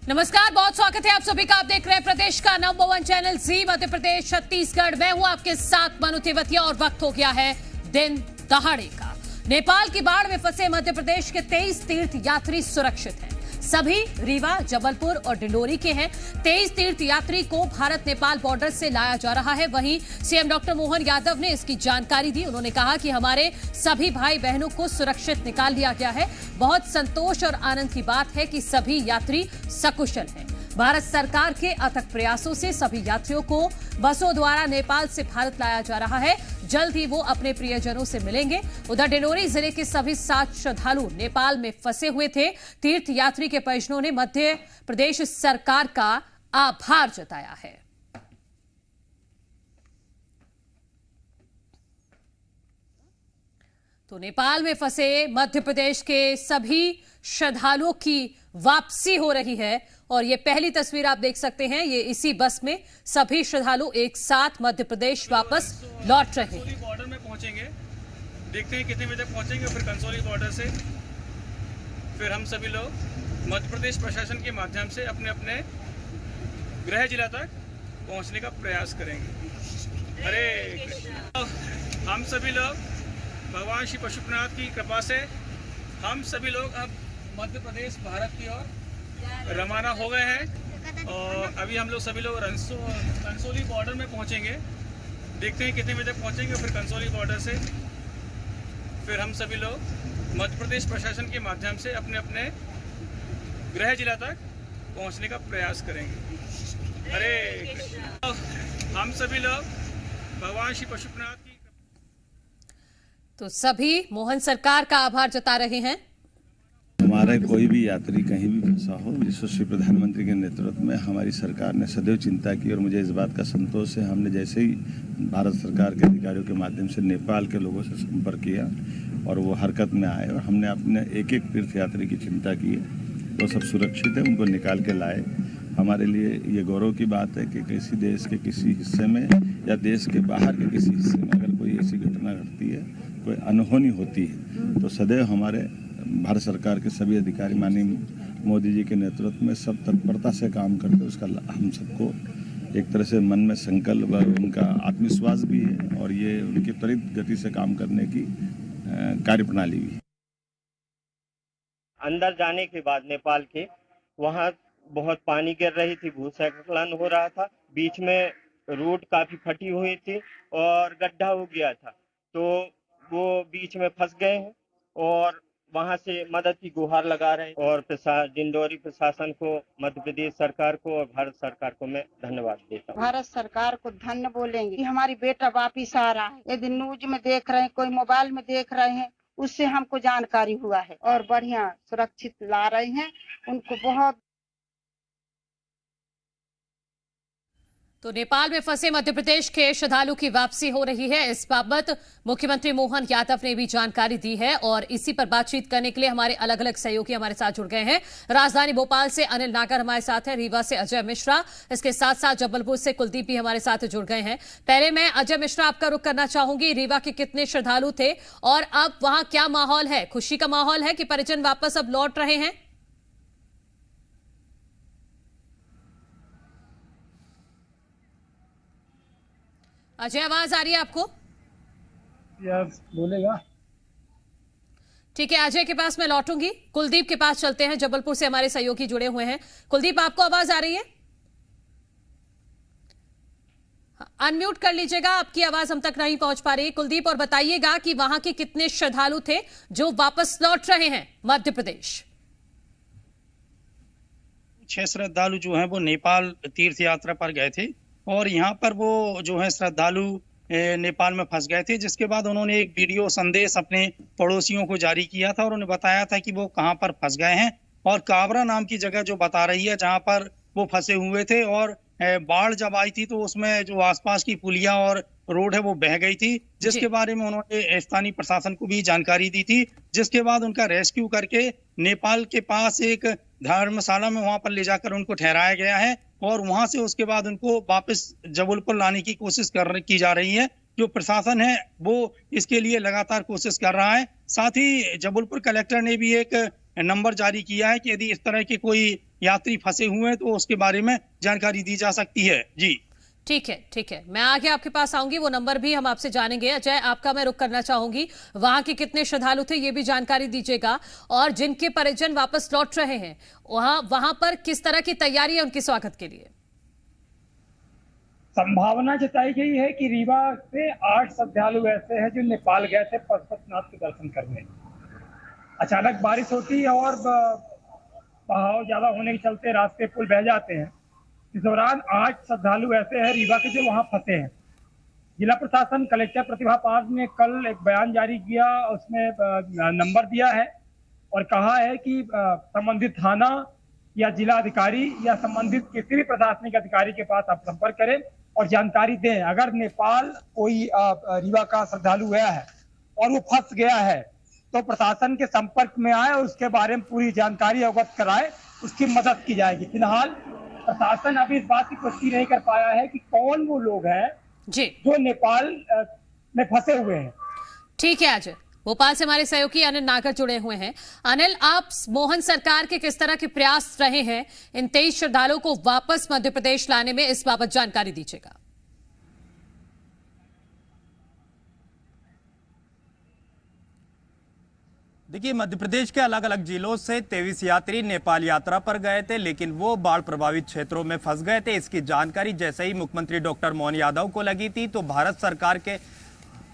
नमस्कार, बहुत स्वागत है आप सभी का। आप देख रहे हैं प्रदेश का नंबर 1 चैनल जी मध्य प्रदेश छत्तीसगढ़। मैं हूं आपके साथ मनु तिवतिया और वक्त हो गया है दिन दहाड़े का। नेपाल की बाढ़ में फंसे मध्य प्रदेश के 23 तीर्थ यात्री सुरक्षित हैं। सभी रीवा, जबलपुर और डिंडोरी के हैं। 23 तीर्थ यात्री को भारत नेपाल बॉर्डर से लाया जा रहा है। वहीं सीएम डॉक्टर मोहन यादव ने इसकी जानकारी दी। उन्होंने कहा कि हमारे सभी भाई बहनों को सुरक्षित निकाल लिया गया है। बहुत संतोष और आनंद की बात है कि सभी यात्री सकुशल हैं। भारत सरकार के अथक प्रयासों से सभी यात्रियों को बसों द्वारा नेपाल से भारत लाया जा रहा है। जल्द ही वो अपने प्रियजनों से मिलेंगे। उधर डिंडोरी जिले के सभी 7 श्रद्धालु नेपाल में फंसे हुए थे। तीर्थ यात्री के परिजनों ने मध्य प्रदेश सरकार का आभार जताया है। तो नेपाल में फंसे मध्य प्रदेश के सभी श्रद्धालुओं की वापसी हो रही है और ये पहली तस्वीर आप देख सकते हैं। ये इसी बस में सभी श्रद्धालु एक साथ मध्य प्रदेश वापस लौट रहे हैं। बॉर्डर में पहुंचेंगे, देखते हैं कितने बजे तक पहुंचेंगे। फिर कंसोली बॉर्डर से फिर हम सभी लोग मध्य प्रदेश प्रशासन के माध्यम से अपने अपने गृह जिला तक पहुंचने का प्रयास करेंगे। हरे कृष्ण। हम सभी लोग भगवान श्री पशुपतिनाथ की कृपा से हम सभी लोग अब मध्य प्रदेश भारत की ओर रवाना हो गए हैं और अभी हम लोग सभी लोग कंसोली बॉर्डर में पहुंचेंगे। देखते हैं कितने बजे तक पहुंचेंगे। फिर कंसोली बॉर्डर से फिर हम सभी लोग मध्य प्रदेश प्रशासन के माध्यम से अपने अपने गृह जिला तक पहुंचने का प्रयास करेंगे। हरे कृष्ण। हम सभी लोग भगवान श्री पशुपतिनाथ की तो सभी मोहन सरकार का आभार जता रहे हैं। हमारे कोई भी यात्री कहीं भी फंसा हो, यशस्वी प्रधानमंत्री के नेतृत्व में हमारी सरकार ने सदैव चिंता की और मुझे इस बात का संतोष है। हमने जैसे ही भारत सरकार के अधिकारियों के माध्यम से नेपाल के लोगों से संपर्क किया और वो हरकत में आए और हमने अपने एक एक तीर्थ यात्री की चिंता की है। वो सब सुरक्षित है, उनको निकाल के लाए। हमारे लिए ये गौरव की बात है कि किसी देश के किसी हिस्से में या देश के बाहर के किसी हिस्से में अगर कोई ऐसी घटना घटती है, कोई अनहोनी होती है, तो सदैव हमारे भारत सरकार के सभी अधिकारी माननीय मोदी जी के नेतृत्व में सब तत्परता से काम करते। उसका हम सबको एक तरह से मन में संकल्प और उनका आत्मविश्वास भी है और ये उनकी त्वरित गति से काम करने की कार्यप्रणाली भी है। अंदर जाने के बाद नेपाल के वहाँ बहुत पानी गिर रही थी, भूस्खलन हो रहा था, बीच में रोड काफी फटी हुई थी और गड्ढा हो गया था, तो वो बीच में फंस गए हैं और वहां से मदद की गुहार लगा रहे हैं। और डिंडोरी प्रशासन को, मध्य प्रदेश सरकार को और भारत सरकार को मैं धन्यवाद देता हूँ। भारत सरकार को धन्य बोलेंगे कि हमारी बेटा वापिस आ रहा है। यदि न्यूज में देख रहे हैं, कोई मोबाइल में देख रहे हैं, उससे हमको जानकारी हुआ है और बढ़िया सुरक्षित ला रहे हैं। उनको बहुत तो नेपाल में फंसे मध्य प्रदेश के श्रद्धालु की वापसी हो रही है। इस बाबत मुख्यमंत्री मोहन यादव ने भी जानकारी दी है और इसी पर बातचीत करने के लिए हमारे अलग अलग सहयोगी हमारे साथ जुड़ गए हैं। राजधानी भोपाल से अनिल नागर हमारे साथ हैं, रीवा से अजय मिश्रा, इसके साथ साथ जबलपुर से कुलदीप भी हमारे साथ जुड़ गए हैं। पहले मैं अजय मिश्रा आपका रुख करना चाहूंगी। रीवा के कितने श्रद्धालु थे और अब वहां क्या माहौल है? खुशी का माहौल है कि परिजन वापस अब लौट रहे हैं? अजय, आवाज आ रही है आपको? यार बोलेगा। ठीक है, अजय के पास मैं लौटूंगी। कुलदीप के पास चलते हैं, जबलपुर से हमारे सहयोगी जुड़े हुए हैं। कुलदीप, आपको आवाज आ रही है? अनम्यूट कर लीजिएगा, आपकी आवाज हम तक नहीं पहुंच पा रही। कुलदीप, और बताइएगा कि वहां के कितने श्रद्धालु थे जो वापस लौट रहे हैं मध्य प्रदेश? 6 श्रद्धालु जो हैं वो नेपाल तीर्थ यात्रा पर गए थे और यहाँ पर वो जो है श्रद्धालु नेपाल में फंस गए थे, जिसके बाद उन्होंने एक वीडियो संदेश अपने पड़ोसियों को जारी किया था और उन्हें बताया था कि वो कहाँ पर फंस गए हैं और कावरा नाम की जगह जो बता रही है जहाँ पर वो फंसे हुए थे। और बाढ़ जब आई थी तो उसमें जो आसपास की पुलिया और रोड है वो बह गई थी, जिसके बारे में उन्होंने स्थानीय प्रशासन को भी जानकारी दी थी, जिसके बाद उनका रेस्क्यू करके नेपाल के पास एक धर्मशाला में वहां पर ले जाकर उनको ठहराया गया है और वहां से उसके बाद उनको वापस जबलपुर लाने की कोशिश की जा रही है। जो प्रशासन है वो इसके लिए लगातार कोशिश कर रहा है। साथ ही जबलपुर कलेक्टर ने भी एक नंबर जारी किया है कि यदि इस तरह के कोई यात्री फंसे हुए हैं तो उसके बारे में जानकारी दी जा सकती है। जी ठीक है, ठीक है, मैं आगे आपके पास आऊंगी, वो नंबर भी हम आपसे जानेंगे। अजय, आपका मैं रुख करना चाहूंगी, वहां के कितने श्रद्धालु थे ये भी जानकारी दीजिएगा, और जिनके परिजन वापस लौट रहे हैं वहां पर किस तरह की तैयारी है उनके स्वागत के लिए? संभावना जताई गई है कि रीवा से 8 श्रद्धालु ऐसे हैं जो नेपाल गए थे पशुपतिनाथ के दर्शन करने। अचानक बारिश होती है और बहाव ज्यादा होने के चलते रास्ते पुल बह जाते हैं। इस दौरान 8 श्रद्धालु ऐसे हैं रीवा के जो वहां फंसे हैं। जिला प्रशासन कलेक्टर प्रतिभा पाल ने कल एक बयान जारी किया, उसमें नंबर दिया है और कहा है कि संबंधित थाना या जिला अधिकारी या संबंधित किसी भी प्रशासनिक अधिकारी के पास आप संपर्क करें और जानकारी दें। अगर नेपाल कोई रीवा का श्रद्धालु गया है और वो फंस गया है तो प्रशासन के संपर्क में आए और उसके बारे में पूरी जानकारी अवगत कराए, उसकी मदद की जाएगी। फिलहाल प्रशासन अभी इस बात की पुष्टि नहीं कर पाया है कि कौन वो लोग हैं जी जो नेपाल में फंसे हुए हैं। ठीक है अजय, भोपाल से हमारे सहयोगी अनिल नागर जुड़े हुए हैं। अनिल, आप मोहन सरकार के किस तरह के प्रयास रहे हैं इन 23 श्रद्धालुओं को वापस मध्य प्रदेश लाने में, इस बाबत जानकारी दीजिएगा। देखिए, मध्य प्रदेश के अलग अलग जिलों से 23 यात्री नेपाल यात्रा पर गए थे, लेकिन वो बाढ़ प्रभावित क्षेत्रों में फंस गए थे। इसकी जानकारी जैसे ही मुख्यमंत्री डॉक्टर मोहन यादव को लगी थी तो भारत सरकार के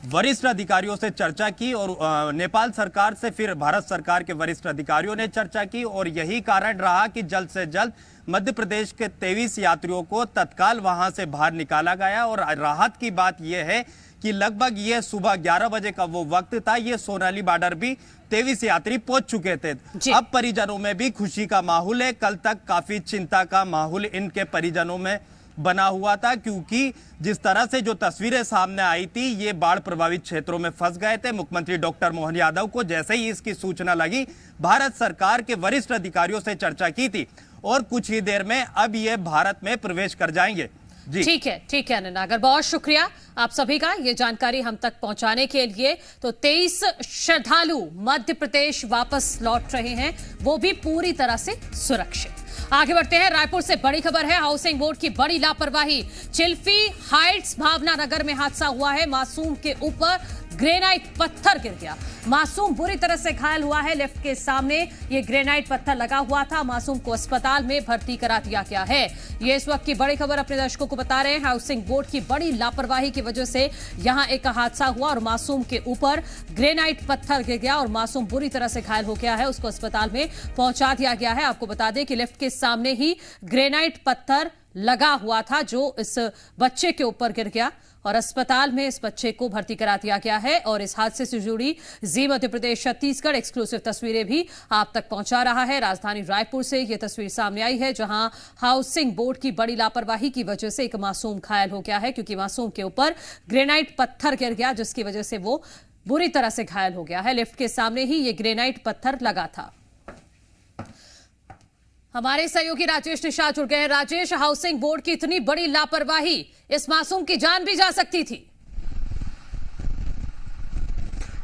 वरिष्ठ अधिकारियों से चर्चा की और नेपाल सरकार से फिर भारत सरकार के वरिष्ठ अधिकारियों ने चर्चा की और यही कारण रहा कि जल्द से जल्द मध्य प्रदेश के 23 यात्रियों को तत्काल वहां से बाहर निकाला गया। और राहत की बात यह है कि लगभग ये सुबह 11 बजे का वो वक्त था, ये सोनाली बॉर्डर भी 23 यात्री पहुंच चुके थे। अब परिजनों में भी खुशी का माहौल है। कल तक काफी चिंता का माहौल इनके परिजनों में बना हुआ था, क्योंकि जिस तरह से जो तस्वीरें सामने आई थी, ये बाढ़ प्रभावित क्षेत्रों में फंस गए थे। मुख्यमंत्री डॉक्टर मोहन यादव को जैसे ही इसकी सूचना लगी, भारत सरकार के वरिष्ठ अधिकारियों से चर्चा की थी और कुछ ही देर में अब ये भारत में प्रवेश कर जाएंगे। जी ठीक है अनिल नागर, बहुत शुक्रिया आप सभी का ये जानकारी हम तक पहुंचाने के लिए। तो 23 श्रद्धालु मध्य प्रदेश वापस लौट रहे हैं, वो भी पूरी तरह से सुरक्षित। आगे बढ़ते हैं, रायपुर से बड़ी खबर है, हाउसिंग बोर्ड की बड़ी लापरवाही। चिल्फी हाइट्स भावना नगर में हादसा हुआ है, मासूम के ऊपर ग्रेनाइट पत्थर गिर गया। मासूम बुरी तरह से घायल हुआ है। लिफ्ट के सामने ये ग्रेनाइट पत्थर लगा हुआ था। मासूम को अस्पताल में भर्ती करा दिया गया है। ये इस वक्त की बड़ी खबर अपने दर्शकों को बता रहे हैं। हाउसिंग बोर्ड की बड़ी लापरवाही की वजह से यहां एक हादसा हुआ और मासूम के ऊपर ग्रेनाइट पत्थर गिर गया और मासूम बुरी तरह से घायल हो गया है। उसको अस्पताल में पहुंचा दिया गया है। आपको बता दें कि लिफ्ट के सामने ही ग्रेनाइट पत्थर लगा हुआ था जो इस बच्चे के ऊपर गिर गया और अस्पताल में इस बच्चे को भर्ती करा दिया गया है। और इस हादसे से जुड़ी जी मध्य प्रदेश छत्तीसगढ़ एक्सक्लूसिव तस्वीरें भी आप तक पहुंचा रहा है। राजधानी रायपुर से यह तस्वीर सामने आई है, जहां हाउसिंग बोर्ड की बड़ी लापरवाही की वजह से एक मासूम घायल हो गया है, क्योंकि मासूम के ऊपर ग्रेनाइट पत्थर गिर गया, जिसकी वजह से वो बुरी तरह से घायल हो गया है। लिफ्ट के सामने ही ये ग्रेनाइट पत्थर लगा था। हमारे सहयोगी राजेश निषाद जुड़ गए हैं। राजेश, हाउसिंग बोर्ड की इतनी बड़ी लापरवाही, इस मासूम की जान भी जा सकती थी।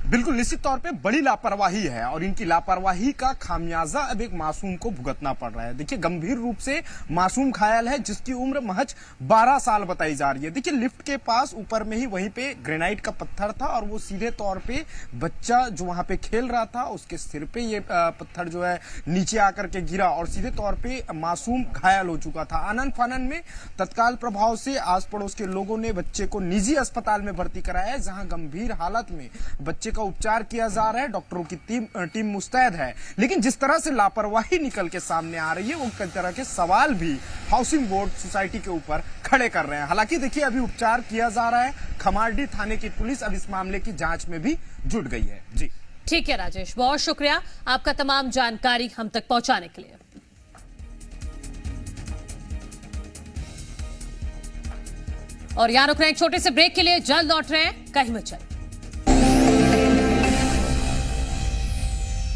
बिल्कुल निश्चित तौर पे बड़ी लापरवाही है और इनकी लापरवाही का खामियाजा अब एक मासूम को भुगतना पड़ रहा है। देखिए, गंभीर रूप से मासूम घायल है, जिसकी उम्र महज 12 साल बताई जा रही है। देखिए, लिफ्ट के पास ऊपर में ही वहीं पे ग्रेनाइट का पत्थर था और वो सीधे तौर पे बच्चा जो वहां पे खेल रहा था उसके सिर पे ये पत्थर जो है नीचे आकर के गिरा और सीधे तौर पे मासूम घायल हो चुका था। आनन फानन में तत्काल प्रभाव से आस पड़ोस के लोगों ने बच्चे को निजी अस्पताल में भर्ती कराया है, जहां गंभीर हालत में बच्चे का उपचार किया जा रहा है। डॉक्टरों की टीम मुस्तैद है, लेकिन जिस तरह से लापरवाही निकल के सामने आ रही है, वो कई तरह के सवाल भी हाउसिंग बोर्ड सोसाइटी के ऊपर खड़े कर रहे हैं। हालांकि देखिए, अभी उपचार किया जा रहा है। खमारडी थाने की पुलिस अब इस मामले की जांच में भी जुट गई है। जी ठीक है राजेश, बहुत शुक्रिया आपका तमाम जानकारी हम तक पहुंचाने के लिए। और यहां रुक रहे हैं एक छोटे से ब्रेक के लिए, जल्द लौट रहे हैं, कहीं मत जाइए।